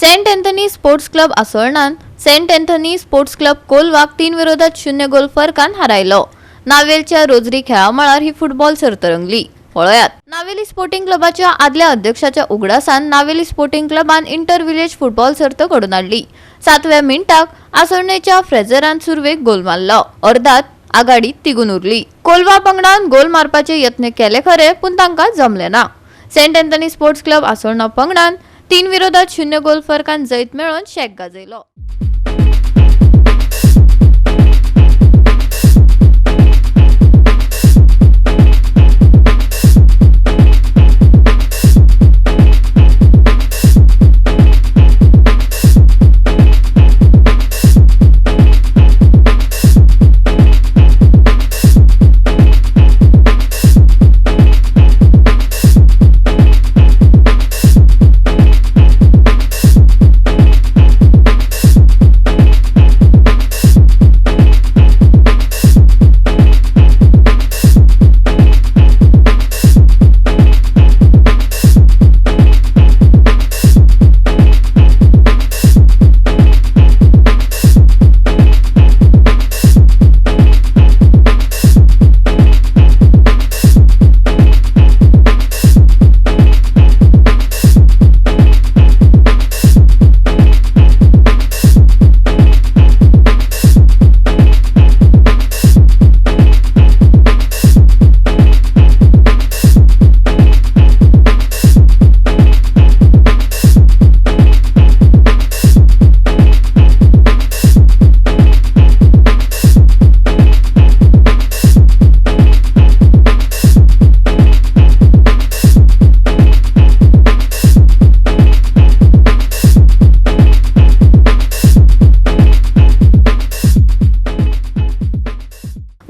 Saint Anthony Sports Club असोळणान Saint Anthony Sports Club कोलवाक 3-0 goal फरकान हारायलो। नावेलच्या रोजरी खेळा मळार ही फुटबॉल सर्त रंगली। पळयात नावेली स्पोर्टिंग क्लबाच्या आदल्या अध्यक्षाच्या उगडासान नावेली स्पोर्टिंग क्लबान इंटर विलेज फुटबॉल सर्त घडून हाडली। 7व्या मिनिटाक आसोळणेच्या फ्रेझरान सुरवेक गोल मारलो। अर्धात आघाडी तिगून उरली। कोलवा पंगडान गोल मारपाचे यत्न केले खरे, पण तांकां जमले ना। सेंट एंथनी स्पोर्ट्स क्लब असोळणा पंगडान 3-0 गोल फरकान जैत मेळोवन शेक गाजयलो।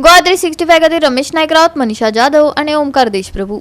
GOA365 खातीर रमेश नायक रावत, मनीषा जाधव आणि ओमकार देशप्रभू।